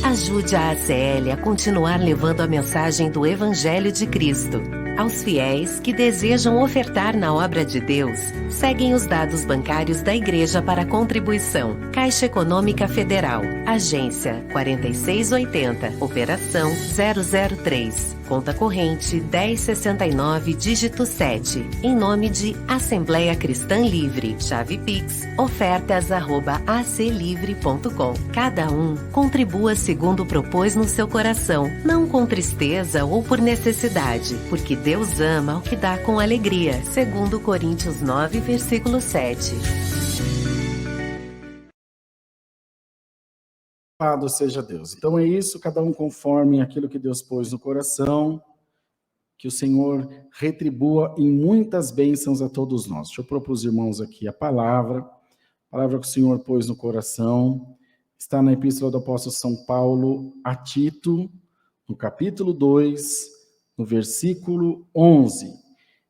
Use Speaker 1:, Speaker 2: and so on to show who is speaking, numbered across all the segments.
Speaker 1: Ajude a ACL a continuar levando a mensagem do Evangelho de Cristo. Aos fiéis que desejam ofertar na obra de Deus, seguem os dados bancários da Igreja para contribuição. Caixa Econômica Federal, Agência 4680, Operação 003, Conta Corrente 1069, dígito 7, em nome de Assembleia Cristã Livre, chave Pix, ofertas@aclivre.com. Cada um contribua segundo propôs no seu coração, não com tristeza ou por necessidade, porque Deus ama o que dá com alegria, segundo Coríntios 9, versículo 7.
Speaker 2: Louvado seja Deus. Então é isso, cada um conforme aquilo que Deus pôs no coração, que o Senhor retribua em muitas bênçãos a todos nós. Deixa eu propor os irmãos aqui a palavra que o Senhor pôs no coração, está na Epístola do Apóstolo São Paulo a Tito, no capítulo 2, no versículo 11.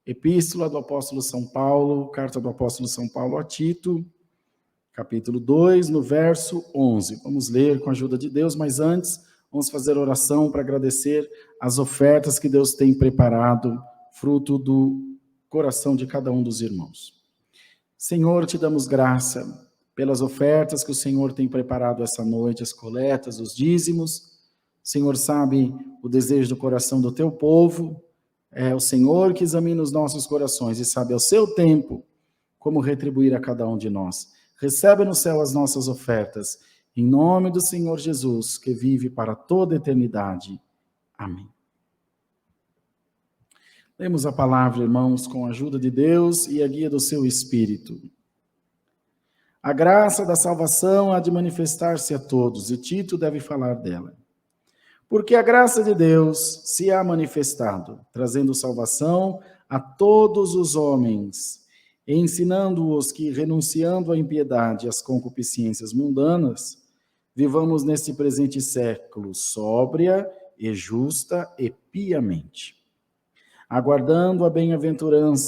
Speaker 2: Epístola do Apóstolo São Paulo, carta do Apóstolo São Paulo a Tito, capítulo 2, no verso 11. Vamos ler com a ajuda de Deus, mas antes vamos fazer oração para agradecer as ofertas que Deus tem preparado, fruto do coração de cada um dos irmãos. Senhor, te damos graça pelas ofertas que o Senhor tem preparado essa noite, as coletas, os dízimos. O Senhor sabe o desejo do coração do teu povo, é o Senhor que examina os nossos corações e sabe ao seu tempo como retribuir a cada um de nós. Recebe no céu as nossas ofertas, em nome do Senhor Jesus, que vive para toda a eternidade. Amém. Lemos a palavra, irmãos, com a ajuda de Deus e a guia do seu Espírito. A graça da salvação há de manifestar-se a todos, e Tito deve falar dela. Porque a graça de Deus se há manifestado, trazendo salvação a todos os homens, ensinando-os que, renunciando à impiedade e às concupiscências mundanas, vivamos neste presente século sóbria e justa e piamente, aguardando a bem-aventurada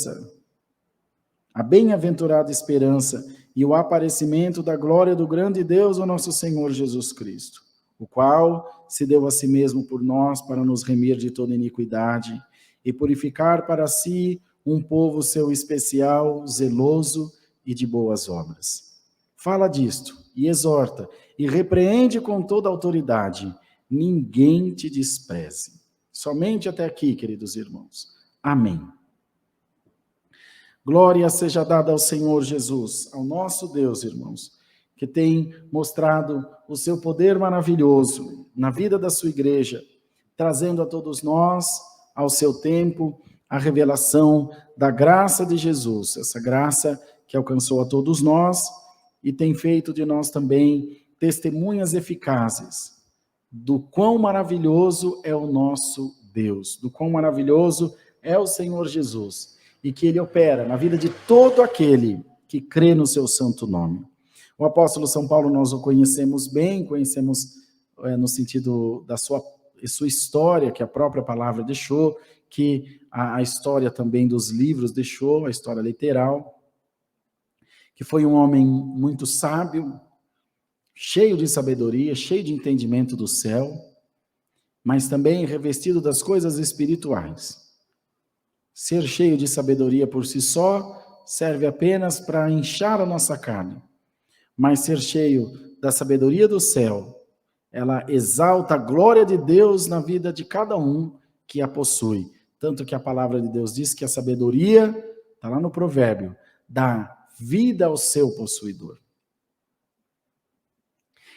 Speaker 2: esperança e o aparecimento da glória do grande Deus, o nosso Senhor Jesus Cristo, o qual se deu a si mesmo por nós para nos remir de toda iniquidade e purificar para si um povo seu especial, zeloso e de boas obras. Fala disto e exorta e repreende com toda autoridade. Ninguém te despreze. Somente até aqui, queridos irmãos. Amém. Glória seja dada ao Senhor Jesus, ao nosso Deus, irmãos, que tem mostrado o seu poder maravilhoso na vida da sua igreja, trazendo a todos nós, ao seu tempo, a revelação da graça de Jesus, essa graça que alcançou a todos nós e tem feito de nós também testemunhas eficazes do quão maravilhoso é o nosso Deus, do quão maravilhoso é o Senhor Jesus, e que Ele opera na vida de todo aquele que crê no seu santo nome. O apóstolo São Paulo nós o conhecemos bem, conhecemos no sentido da sua história, que a própria palavra deixou, que a história também dos livros deixou, a história literal, que foi um homem muito sábio, cheio de sabedoria, cheio de entendimento do céu, mas também revestido das coisas espirituais. Ser cheio de sabedoria por si só serve apenas para inchar a nossa carne, mas ser cheio da sabedoria do céu, ela exalta a glória de Deus na vida de cada um que a possui. Tanto que a palavra de Deus diz que a sabedoria, está lá no provérbio, dá vida ao seu possuidor.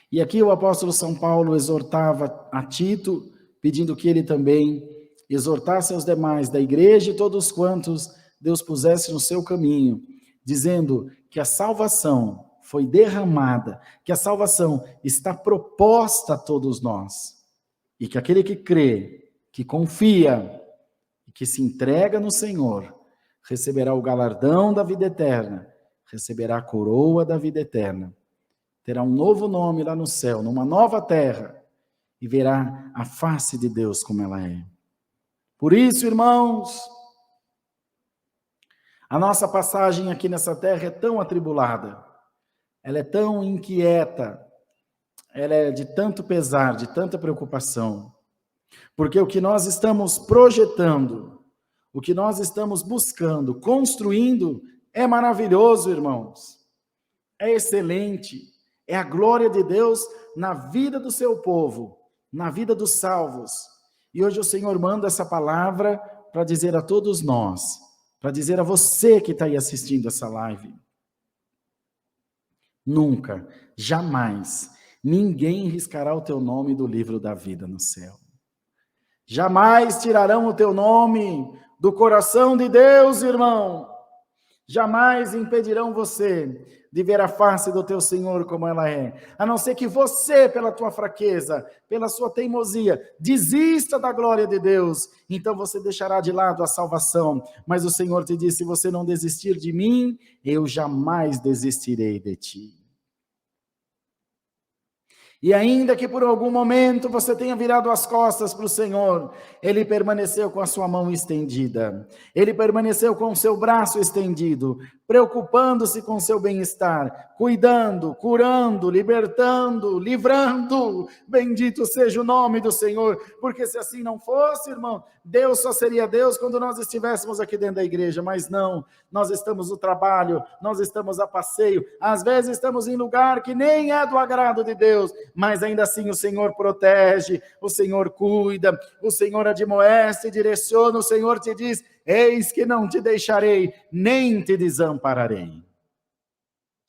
Speaker 2: E aqui o apóstolo São Paulo exortava a Tito, pedindo que ele também exortasse aos demais da igreja e todos quantos Deus pusesse no seu caminho, dizendo que a salvação foi derramada, que a salvação está proposta a todos nós, e que aquele que crê, que confia, e que se entrega no Senhor, receberá o galardão da vida eterna, receberá a coroa da vida eterna, terá um novo nome lá no céu, numa nova terra, e verá a face de Deus como ela é. Por isso, irmãos, a nossa passagem aqui nessa terra é tão atribulada, ela é tão inquieta, ela é de tanto pesar, de tanta preocupação, porque o que nós estamos projetando, o que nós estamos buscando, construindo, é maravilhoso, irmãos, é excelente, é a glória de Deus na vida do seu povo, na vida dos salvos. E hoje o Senhor manda essa palavra para dizer a todos nós, para dizer a você que está aí assistindo essa live: nunca, jamais, ninguém riscará o teu nome do livro da vida no céu. Jamais tirarão o teu nome do coração de Deus, irmão. Jamais impedirão você de ver a face do teu Senhor como ela é. A não ser que você, pela tua fraqueza, pela sua teimosia, desista da glória de Deus. Então você deixará de lado a salvação. Mas o Senhor te diz: se você não desistir de mim, eu jamais desistirei de ti. E ainda que por algum momento você tenha virado as costas para o Senhor, Ele permaneceu com a sua mão estendida, Ele permaneceu com o seu braço estendido, preocupando-se com o seu bem-estar, cuidando, curando, libertando, livrando. Bendito seja o nome do Senhor, porque se assim não fosse, irmão, Deus só seria Deus quando nós estivéssemos aqui dentro da igreja, mas não, nós estamos no trabalho, nós estamos a passeio, às vezes estamos em lugar que nem é do agrado de Deus, mas ainda assim o Senhor protege, o Senhor cuida, o Senhor admoeste, direciona, o Senhor te diz: eis que não te deixarei, nem te desampararei.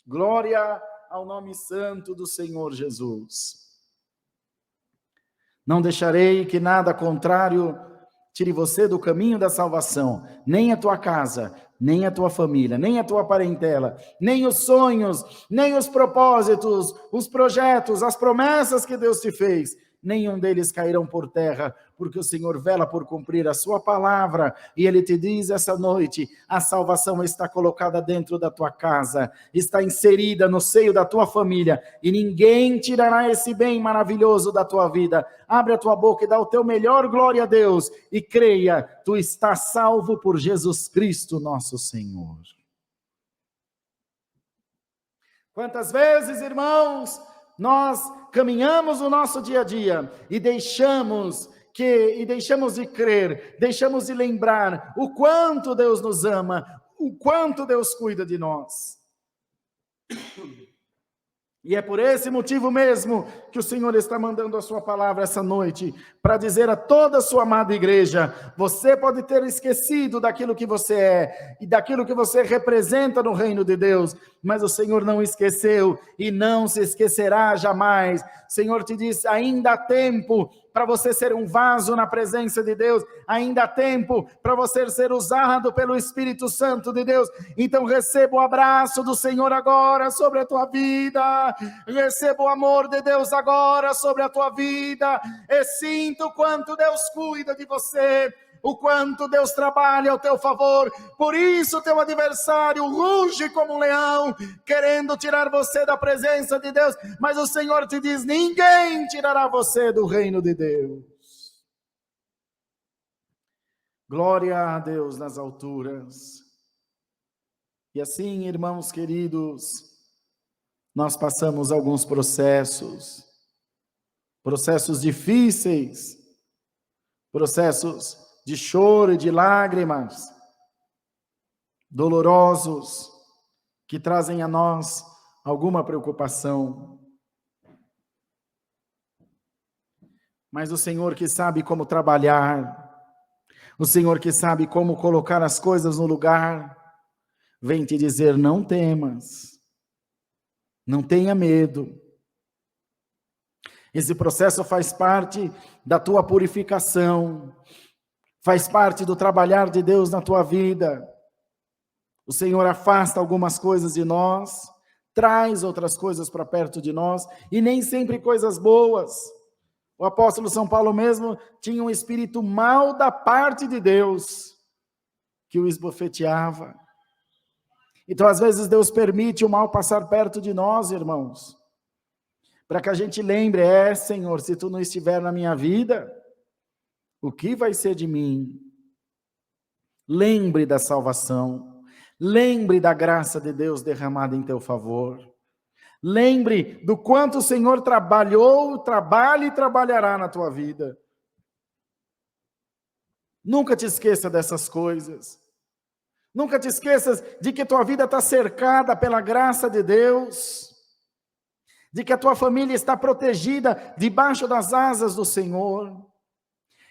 Speaker 2: Glória ao nome santo do Senhor Jesus. Não deixarei que nada contrário tire você do caminho da salvação, nem a tua casa, nem a tua família, nem a tua parentela, nem os sonhos, nem os propósitos, os projetos, as promessas que Deus te fez, nenhum deles cairão por terra, porque o Senhor vela por cumprir a sua palavra, e Ele te diz essa noite: a salvação está colocada dentro da tua casa, está inserida no seio da tua família, e ninguém tirará esse bem maravilhoso da tua vida. Abre a tua boca e dá o teu melhor glória a Deus, e creia, tu estás salvo por Jesus Cristo nosso Senhor. Quantas vezes, irmãos, nós caminhamos o nosso dia a dia e deixamos de crer, deixamos de lembrar o quanto Deus nos ama, o quanto Deus cuida de nós. E é por esse motivo mesmo que o Senhor está mandando a sua palavra essa noite, para dizer a toda a sua amada igreja: você pode ter esquecido daquilo que você é, e daquilo que você representa no reino de Deus, mas o Senhor não esqueceu, e não se esquecerá jamais. O Senhor te diz: ainda há tempo para você ser um vaso na presença de Deus, ainda há tempo para você ser usado pelo Espírito Santo de Deus. Então receba o abraço do Senhor agora sobre a tua vida, receba o amor de Deus agora sobre a tua vida, e sinta o quanto Deus cuida de você, o quanto Deus trabalha ao teu favor. Por isso teu adversário ruge como um leão, querendo tirar você da presença de Deus, mas o Senhor te diz: ninguém tirará você do reino de Deus. Glória a Deus nas alturas. E assim, irmãos queridos, nós passamos alguns processos difíceis, processos de choro e de lágrimas, dolorosos, que trazem a nós alguma preocupação. Mas o Senhor que sabe como trabalhar, o Senhor que sabe como colocar as coisas no lugar, vem te dizer: não temas, não tenha medo. Esse processo faz parte da tua purificação, faz parte do trabalhar de Deus na tua vida. O Senhor afasta algumas coisas de nós, traz outras coisas para perto de nós, e nem sempre coisas boas. O apóstolo São Paulo mesmo tinha um espírito mau da parte de Deus, que o esbofeteava. Então, às vezes, Deus permite o mal passar perto de nós, irmãos, para que a gente lembre: Senhor, se tu não estiver na minha vida, o que vai ser de mim? Lembre da salvação, lembre da graça de Deus derramada em teu favor, Lembre do quanto o Senhor trabalhou, trabalha e trabalhará na tua vida. Nunca te esqueça dessas coisas. Nunca te esqueças de que tua vida está cercada pela graça de Deus, de que a tua família está protegida debaixo das asas do Senhor.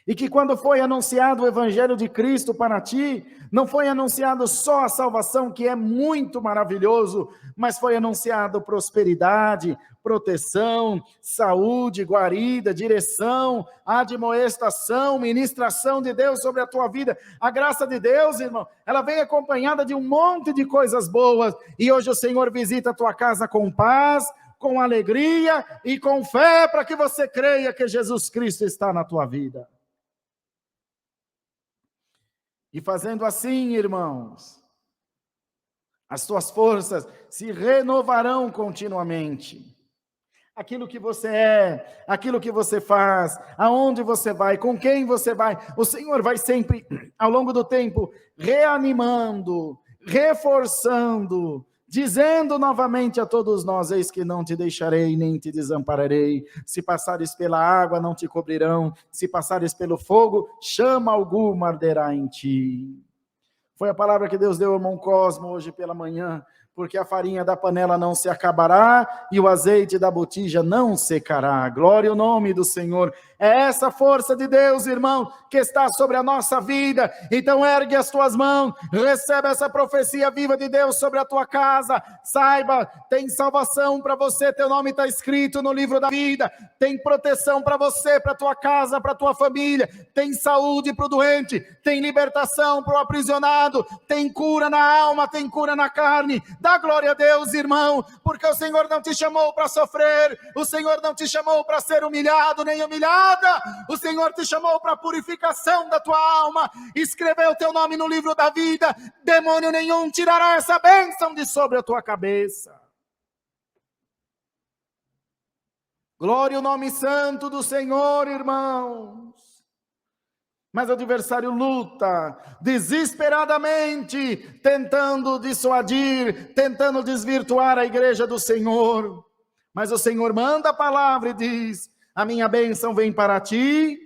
Speaker 2: E que quando foi anunciado o Evangelho de Cristo para ti, não foi anunciado só a salvação, que é muito maravilhoso, mas foi anunciado prosperidade, proteção, saúde, guarida, direção, admoestação, ministração de Deus sobre a tua vida. A graça de Deus, irmão, ela vem acompanhada de um monte de coisas boas. E hoje o Senhor visita a tua casa com paz, com alegria e com fé, para que você creia que Jesus Cristo está na tua vida. E fazendo assim, irmãos, as tuas forças se renovarão continuamente. Aquilo que você é, aquilo que você faz, aonde você vai, com quem você vai, o Senhor vai sempre, ao longo do tempo, reanimando, reforçando, dizendo novamente a todos nós: eis que não te deixarei, nem te desampararei. Se passares pela água, não te cobrirão. Se passares pelo fogo, chama alguma arderá em ti. Foi a palavra que Deus deu ao irmão Cosmo hoje pela manhã, porque a farinha da panela não se acabará e o azeite da botija não secará. Glória ao nome do Senhor. É essa força de Deus, irmão, que está sobre a nossa vida. Então ergue as tuas mãos, recebe essa profecia viva de Deus sobre a tua casa. Saiba, tem salvação para você, teu nome está escrito no livro da vida. Tem proteção para você, para tua casa, para tua família. Tem saúde para o doente, tem libertação para o aprisionado, tem cura na alma, tem cura na carne. Dá glória a Deus, irmão, porque o Senhor não te chamou para sofrer, o Senhor não te chamou para ser humilhado nem humilhada, o Senhor te chamou para a purificação da tua alma, escreveu o teu nome no livro da vida. Demônio nenhum tirará essa bênção de sobre a tua cabeça. Glória ao nome santo do Senhor, irmãos. Mas o adversário luta desesperadamente, tentando dissuadir, tentando desvirtuar a igreja do Senhor. Mas o Senhor manda a palavra e diz: a minha bênção vem para ti,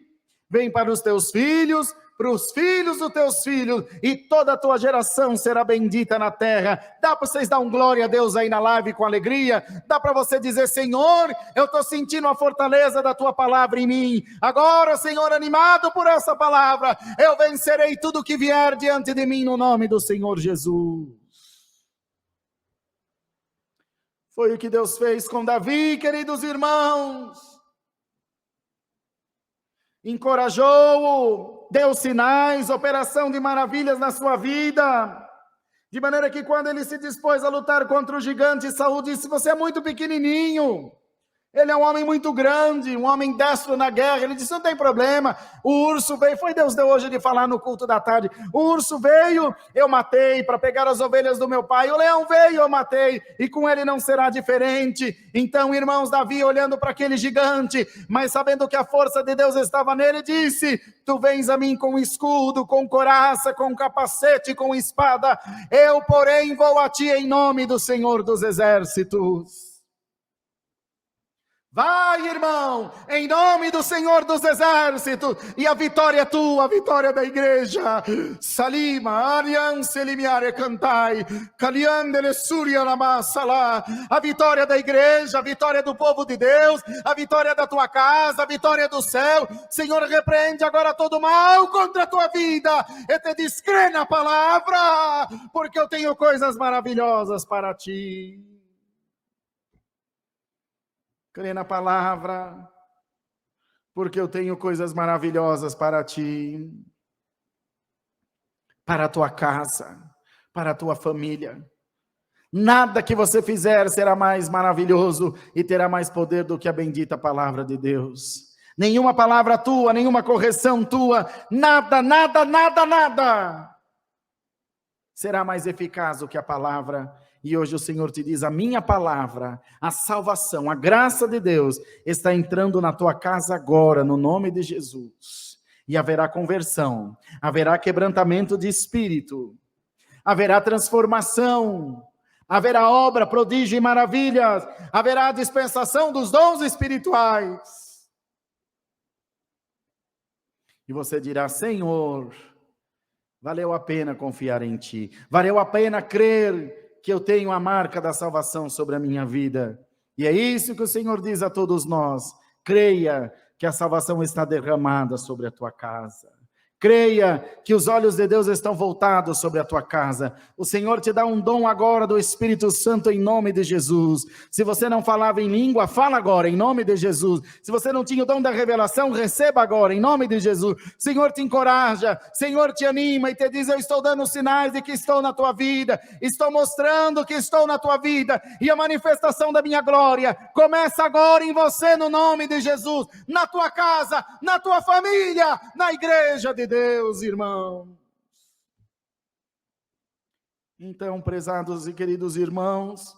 Speaker 2: vem para os teus filhos, para os filhos dos teus filhos, e toda a tua geração será bendita na terra. Dá para vocês dar um glória a Deus aí na live com alegria? Dá para você dizer: Senhor, eu estou sentindo a fortaleza da tua palavra em mim. Agora, Senhor, animado por essa palavra, eu vencerei tudo que vier diante de mim no nome do Senhor Jesus. Foi o que Deus fez com Davi, queridos irmãos. Encorajou-o, deu sinais, operação de maravilhas na sua vida, de maneira que quando ele se dispôs a lutar contra o gigante, Saul disse: você é muito pequenininho, ele é um homem muito grande, um homem destro na guerra. Ele disse: não tem problema, o urso veio, foi Deus deu hoje de falar no culto da tarde, o urso veio, eu matei para pegar as ovelhas do meu pai, o leão veio, eu matei, e com ele não será diferente. Então, irmãos, Davi olhando para aquele gigante, mas sabendo que a força de Deus estava nele, disse: tu vens a mim com escudo, com couraça, com capacete, com espada, eu porém vou a ti em nome do Senhor dos exércitos. Vai, irmão, em nome do Senhor dos exércitos, e a vitória é tua, a vitória da igreja. Salima, Arian Selimiare cantai, Kaliandele Surya Lamassala. A vitória da igreja, a vitória do povo de Deus, a vitória da tua casa, a vitória do céu. Senhor, repreende agora todo mal contra a tua vida, e te diz: crê na palavra, porque eu tenho coisas maravilhosas para ti. Crê na palavra, porque eu tenho coisas maravilhosas para ti, para a tua casa, para a tua família. Nada que você fizer será mais maravilhoso e terá mais poder do que a bendita palavra de Deus. Nenhuma palavra tua, nenhuma correção tua, nada será mais eficaz do que a palavra. E hoje o Senhor te diz: a minha palavra, a salvação, a graça de Deus está entrando na tua casa agora, no nome de Jesus. E haverá conversão, haverá quebrantamento de espírito, haverá transformação, haverá obra, prodígio e maravilhas, haverá dispensação dos dons espirituais. E você dirá: Senhor, valeu a pena confiar em Ti, valeu a pena crer que eu tenho a marca da salvação sobre a minha vida. E é isso que o Senhor diz a todos nós: creia que a salvação está derramada sobre a tua casa. Creia que os olhos de Deus estão voltados sobre a tua casa. O Senhor te dá um dom agora do Espírito Santo em nome de Jesus. Se você não falava em língua, fala agora em nome de Jesus. Se você não tinha o dom da revelação, receba agora em nome de Jesus. O Senhor te encoraja, o Senhor te anima e te diz: eu estou dando sinais de que estou na tua vida, estou mostrando que estou na tua vida, e a manifestação da minha glória começa agora em você no nome de Jesus, na tua casa, na tua família, na igreja de Deus, irmão. Então, prezados e queridos irmãos,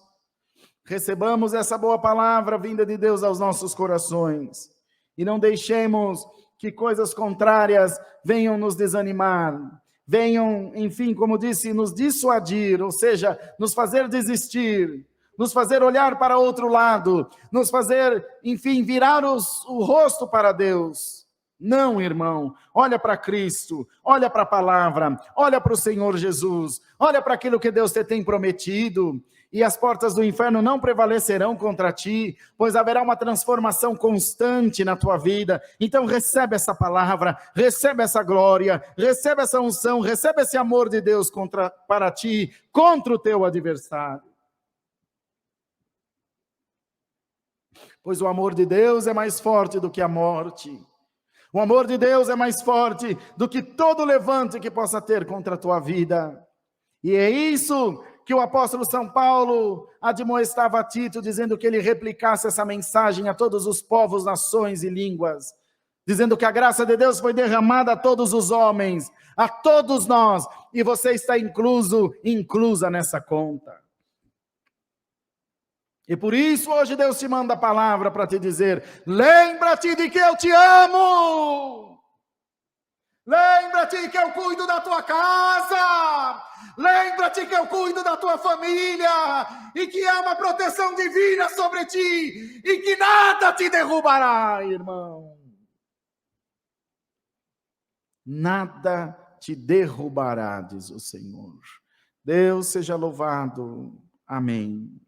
Speaker 2: recebamos essa boa palavra vinda de Deus aos nossos corações e não deixemos que coisas contrárias venham nos desanimar, venham, enfim, como disse, nos dissuadir, ou seja, nos fazer desistir, nos fazer olhar para outro lado, nos fazer, enfim, virar o rosto para Deus. Não, irmão, olha para Cristo, olha para a palavra, olha para o Senhor Jesus, olha para aquilo que Deus te tem prometido, e as portas do inferno não prevalecerão contra ti, pois haverá uma transformação constante na tua vida. Então recebe essa palavra, recebe essa glória, recebe essa unção, recebe esse amor de Deus para ti, contra o teu adversário. Pois o amor de Deus é mais forte do que a morte. O amor de Deus é mais forte do que todo levante que possa ter contra a tua vida. E é isso que o apóstolo São Paulo admoestava a Tito, dizendo que ele replicasse essa mensagem a todos os povos, nações e línguas, dizendo que a graça de Deus foi derramada a todos os homens, a todos nós, e você está inclusa nessa conta. E por isso hoje Deus te manda a palavra para te dizer: lembra-te de que eu te amo, lembra-te que eu cuido da tua casa, lembra-te que eu cuido da tua família, e que há uma proteção divina sobre ti, e que nada te derrubará, irmão. Nada te derrubará, diz o Senhor. Deus seja louvado. Amém.